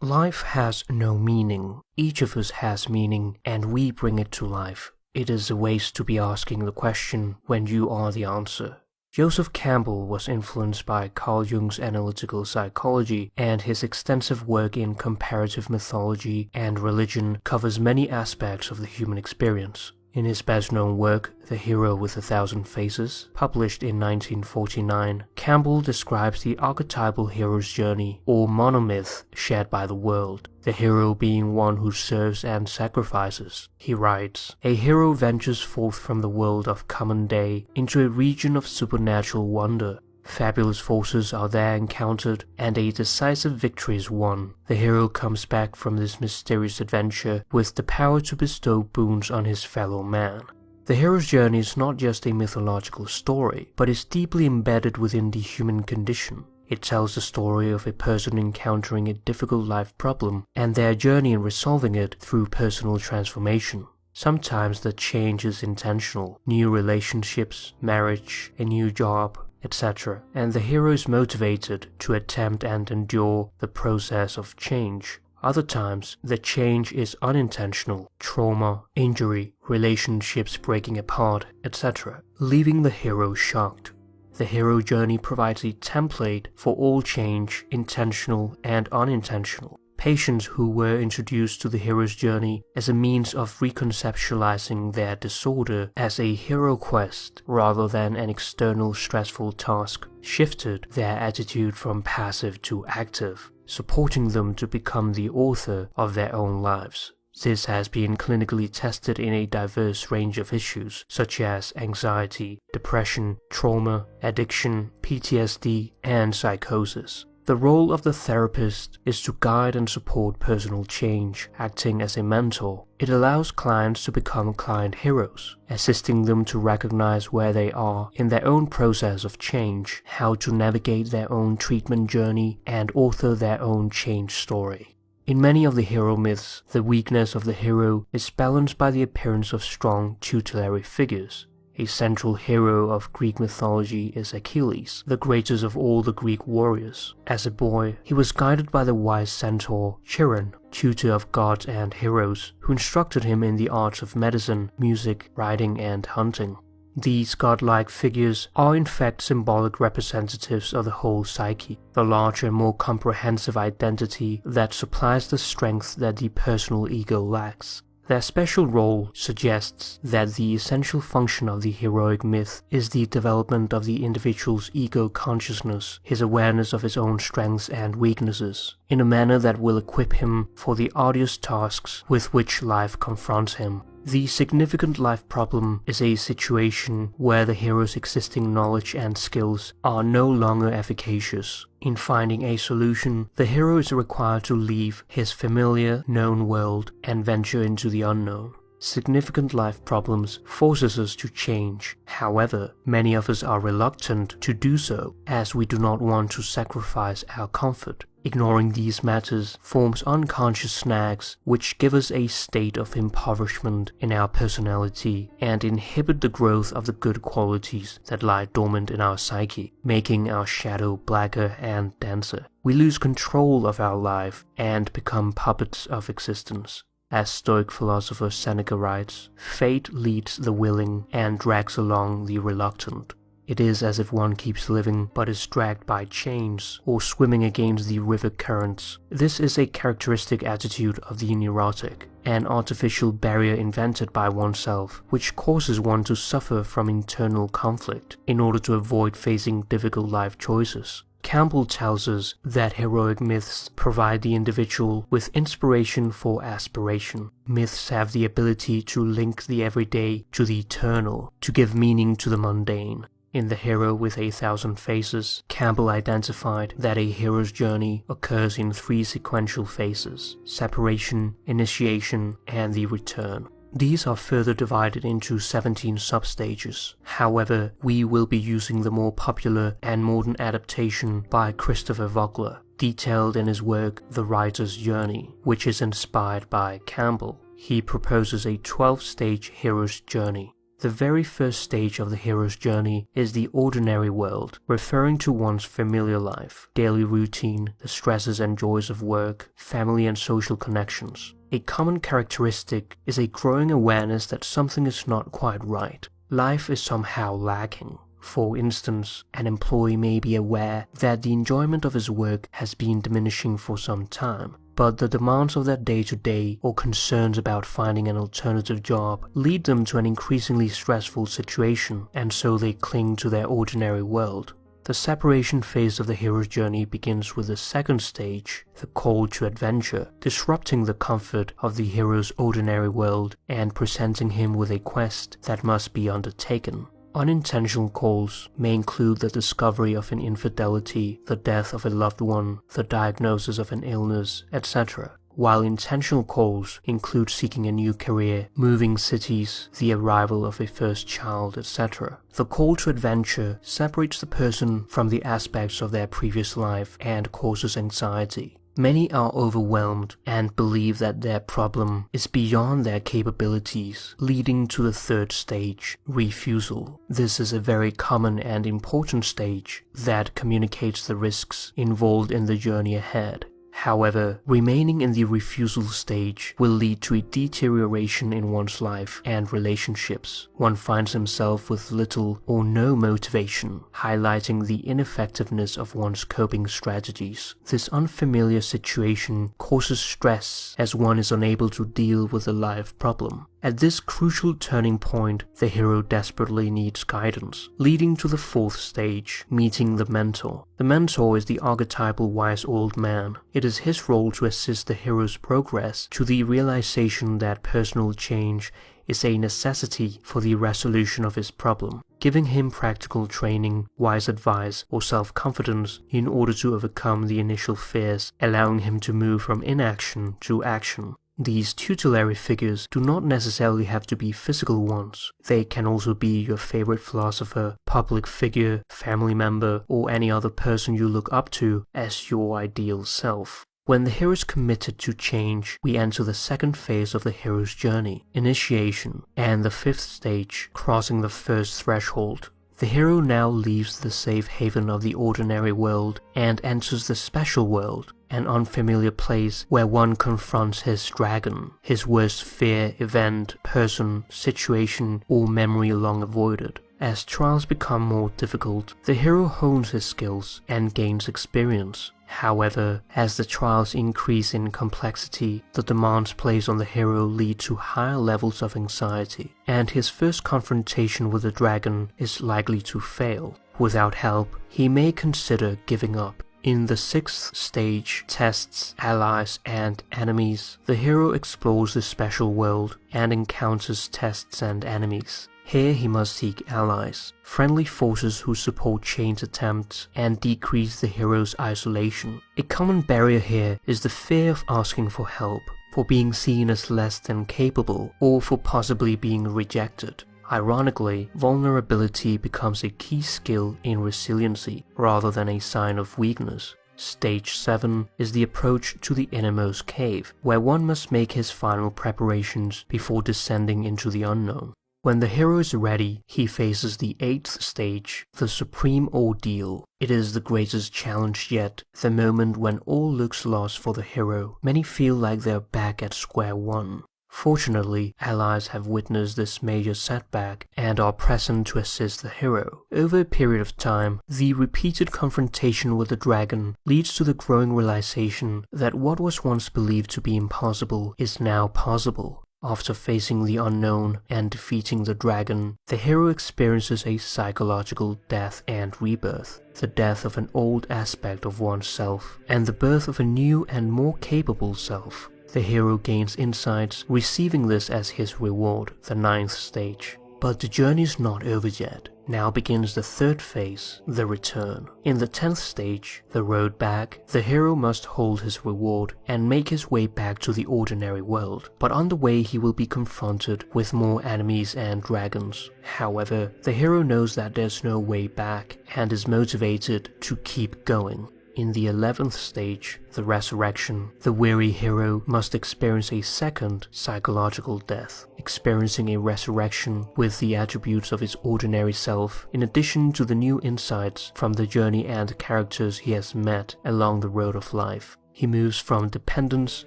Life has no meaning. Each of us has meaning, and we bring it to life. It is a waste to be asking the question when you are the answer. Joseph Campbell was influenced by Carl Jung's analytical psychology, and his extensive work in comparative mythology and religion covers many aspects of the human experience. In his best-known work, The Hero with a Thousand Faces, published in 1949, Campbell describes the archetypal hero's journey, or monomyth, shared by the world, the hero being one who serves and sacrifices. He writes, "A hero ventures forth from the world of common day into a region of supernatural wonder. Fabulous forces are there encountered, and a decisive victory is won. The hero comes back from this mysterious adventure with the power to bestow boons on his fellow man." The hero's journey is not just a mythological story, but is deeply embedded within the human condition. It tells the story of a person encountering a difficult life problem and their journey in resolving it through personal transformation. Sometimes the change is intentional, new relationships, marriage, a new job, etc., and the hero is motivated to attempt and endure the process of change. Other times, the change is unintentional, trauma, injury, relationships breaking apart, etc., leaving the hero shocked. The hero journey provides a template for all change, intentional and unintentional. Patients who were introduced to the hero's journey as a means of reconceptualizing their disorder as a hero quest rather than an external stressful task shifted their attitude from passive to active, supporting them to become the author of their own lives. This has been clinically tested in a diverse range of issues such as anxiety, depression, trauma, addiction, PTSD, and psychosis. The role of the therapist is to guide and support personal change, acting as a mentor. It allows clients to become client heroes, assisting them to recognize where they are in their own process of change, how to navigate their own treatment journey, and author their own change story. In many of the hero myths, the weakness of the hero is balanced by the appearance of strong tutelary figures. A central hero of Greek mythology is Achilles, the greatest of all the Greek warriors. As a boy, he was guided by the wise centaur Chiron, tutor of gods and heroes, who instructed him in the arts of medicine, music, riding, and hunting. These godlike figures are in fact symbolic representatives of the whole psyche, the larger and more comprehensive identity that supplies the strength that the personal ego lacks. Their special role suggests that the essential function of the heroic myth is the development of the individual's ego consciousness, his awareness of his own strengths and weaknesses, in a manner that will equip him for the arduous tasks with which life confronts him. The significant life problem is a situation where the hero's existing knowledge and skills are no longer efficacious. In finding a solution, the hero is required to leave his familiar, known world and venture into the unknown. Significant life problems forces us to change. However, many of us are reluctant to do so, as we do not want to sacrifice our comfort. Ignoring these matters forms unconscious snags which give us a state of impoverishment in our personality and inhibit the growth of the good qualities that lie dormant in our psyche, making our shadow blacker and denser. We lose control of our life and become puppets of existence. As Stoic philosopher Seneca writes, fate leads the willing and drags along the reluctant. It is as if one keeps living but is dragged by chains or swimming against the river currents. This is a characteristic attitude of the neurotic, an artificial barrier invented by oneself which causes one to suffer from internal conflict in order to avoid facing difficult life choices. Campbell tells us that heroic myths provide the individual with inspiration for aspiration. Myths have the ability to link the everyday to the eternal, to give meaning to the mundane. In The Hero with a Thousand Faces, Campbell identified that a hero's journey occurs in 3 sequential phases: separation, initiation, and the return. These are further divided into 17 substages. However, we will be using the more popular and modern adaptation by Christopher Vogler, detailed in his work The Writer's Journey, which is inspired by Campbell. He proposes a 12-stage hero's journey. The very first stage of the hero's journey is the ordinary world, referring to one's familiar life, daily routine, the stresses and joys of work, family and social connections. A common characteristic is a growing awareness that something is not quite right. Life is somehow lacking. For instance, an employee may be aware that the enjoyment of his work has been diminishing for some time, but the demands of their day-to-day or concerns about finding an alternative job lead them to an increasingly stressful situation, and so they cling to their ordinary world. The separation phase of the hero's journey begins with the second stage, the call to adventure, disrupting the comfort of the hero's ordinary world and presenting him with a quest that must be undertaken. Unintentional calls may include the discovery of an infidelity, the death of a loved one, the diagnosis of an illness, etc., while intentional calls include seeking a new career, moving cities, the arrival of a first child, etc. The call to adventure separates the person from the aspects of their previous life and causes anxiety. Many are overwhelmed and believe that their problem is beyond their capabilities, leading to the third stage, refusal. This is a very common and important stage that communicates the risks involved in the journey ahead. However, remaining in the refusal stage will lead to a deterioration in one's life and relationships. One finds himself with little or no motivation, highlighting the ineffectiveness of one's coping strategies. This unfamiliar situation causes stress as one is unable to deal with the life problem. At this crucial turning point, the hero desperately needs guidance, leading to the fourth stage, meeting the mentor. The mentor is the archetypal wise old man. It is his role to assist the hero's progress to the realization that personal change is a necessity for the resolution of his problem, giving him practical training, wise advice, or self-confidence in order to overcome the initial fears, allowing him to move from inaction to action. These tutelary figures do not necessarily have to be physical ones. They can also be your favorite philosopher, public figure, family member, or any other person you look up to as your ideal self. When the hero is committed to change, we enter the second phase of the hero's journey, initiation, and the fifth stage, crossing the first threshold. The hero now leaves the safe haven of the ordinary world and enters the special world, an unfamiliar place where one confronts his dragon, his worst fear, event, person, situation, or memory long avoided. As trials become more difficult, the hero hones his skills and gains experience. However, as the trials increase in complexity, the demands placed on the hero lead to higher levels of anxiety, and his first confrontation with the dragon is likely to fail. Without help, he may consider giving up. In the sixth stage, tests, allies, and enemies, the hero explores the special world and encounters tests and enemies. Here he must seek allies, friendly forces who support change attempts and decrease the hero's isolation. A common barrier here is the fear of asking for help, for being seen as less than capable, or for possibly being rejected. Ironically, vulnerability becomes a key skill in resiliency rather than a sign of weakness. Stage 7 is the approach to the innermost cave, where one must make his final preparations before descending into the unknown. When the hero is ready, he faces the 8th stage, the supreme ordeal. It is the greatest challenge yet, the moment when all looks lost for the hero. Many feel like they're back at square one. Fortunately, allies have witnessed this major setback and are present to assist the hero. Over a period of time, the repeated confrontation with the dragon leads to the growing realization that what was once believed to be impossible is now possible. After facing the unknown and defeating the dragon, the hero experiences a psychological death and rebirth, the death of an old aspect of oneself, and the birth of a new and more capable self. The hero gains insights, receiving this as his reward, the 9th stage. But the journey is not over yet. Now begins the 3rd phase, the return. In the 10th stage, the road back, the hero must hold his reward and make his way back to the ordinary world. But on the way he will be confronted with more enemies and dragons. However, the hero knows that there's no way back and is motivated to keep going. In the 11th stage, the resurrection, the weary hero must experience a second psychological death, experiencing a resurrection with the attributes of his ordinary self, in addition to the new insights from the journey and characters he has met along the road of life. He moves from dependence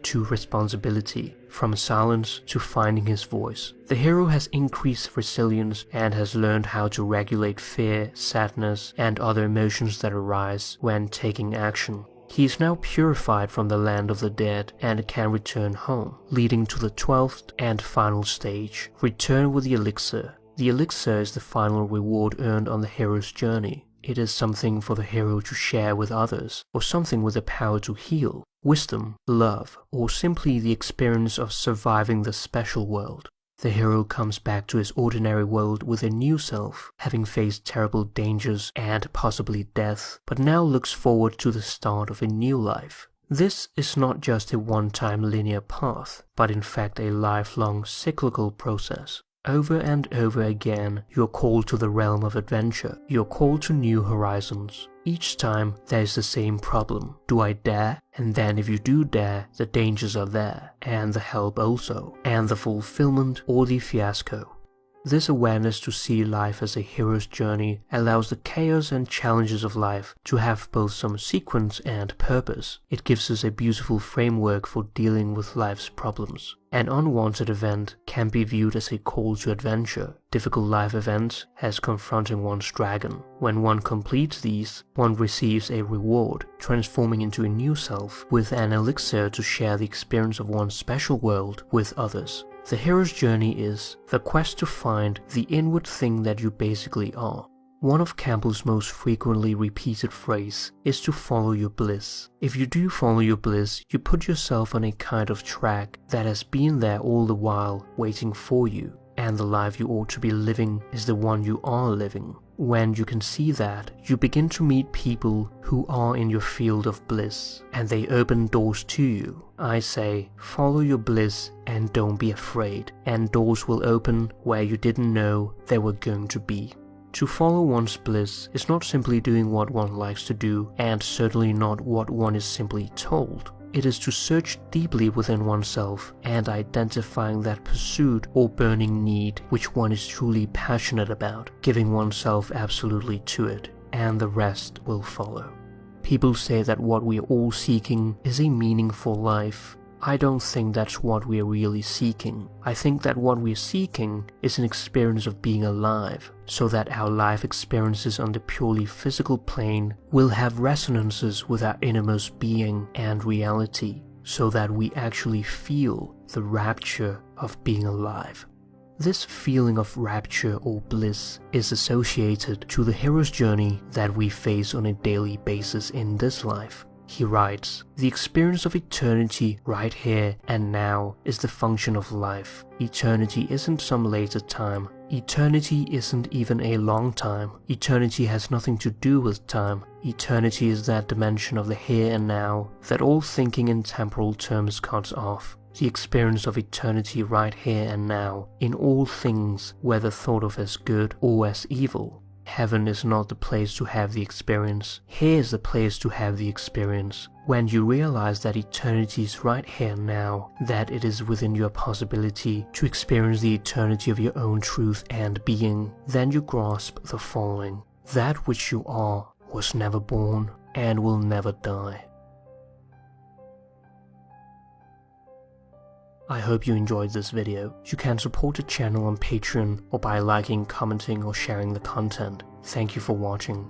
to responsibility, from silence to finding his voice. The hero has increased resilience and has learned how to regulate fear, sadness, and other emotions that arise when taking action. He is now purified from the land of the dead and can return home, leading to the 12th and final stage, return with the elixir. The elixir is the final reward earned on the hero's journey. It is something for the hero to share with others, or something with the power to heal, wisdom, love, or simply the experience of surviving the special world. The hero comes back to his ordinary world with a new self, having faced terrible dangers and possibly death, but now looks forward to the start of a new life. This is not just a one-time linear path, but in fact a lifelong cyclical process. Over and over again, you are called to the realm of adventure. You are called to new horizons. Each time, there is the same problem. Do I dare? And then if you do dare, the dangers are there, and the help also, and the fulfillment or the fiasco. This awareness to see life as a hero's journey allows the chaos and challenges of life to have both some sequence and purpose. It gives us a beautiful framework for dealing with life's problems. An unwanted event can be viewed as a call to adventure. Difficult life events as confronting one's dragon. When one completes these, one receives a reward, transforming into a new self with an elixir to share the experience of one's special world with others. The hero's journey is the quest to find the inward thing that you basically are. One of Campbell's most frequently repeated phrases is to follow your bliss. If you do follow your bliss, you put yourself on a kind of track that has been there all the while waiting for you, and the life you ought to be living is the one you are living. When you can see that, you begin to meet people who are in your field of bliss, and they open doors to you. I say, follow your bliss and don't be afraid, and doors will open where you didn't know they were going to be. To follow one's bliss is not simply doing what one likes to do, and certainly not what one is simply told. It is to search deeply within oneself and identifying that pursuit or burning need which one is truly passionate about, giving oneself absolutely to it, and the rest will follow. People say that what we are all seeking is a meaningful life. I don't think that's what we are really seeking. I think that what we are seeking is an experience of being alive, so that our life experiences on the purely physical plane will have resonances with our innermost being and reality, so that we actually feel the rapture of being alive. This feeling of rapture or bliss is associated to the hero's journey that we face on a daily basis in this life. He writes, "The experience of eternity right here and now is the function of life. Eternity isn't some later time. Eternity isn't even a long time. Eternity has nothing to do with time. Eternity is that dimension of the here and now that all thinking in temporal terms cuts off. The experience of eternity right here and now in all things, whether thought of as good or as evil. Heaven is not the place to have the experience. Here is the place to have the experience. When you realize that eternity is right here now, that it is within your possibility to experience the eternity of your own truth and being, then you grasp the following. That which you are was never born and will never die." I hope you enjoyed this video. You can support the channel on Patreon or by liking, commenting or sharing the content. Thank you for watching.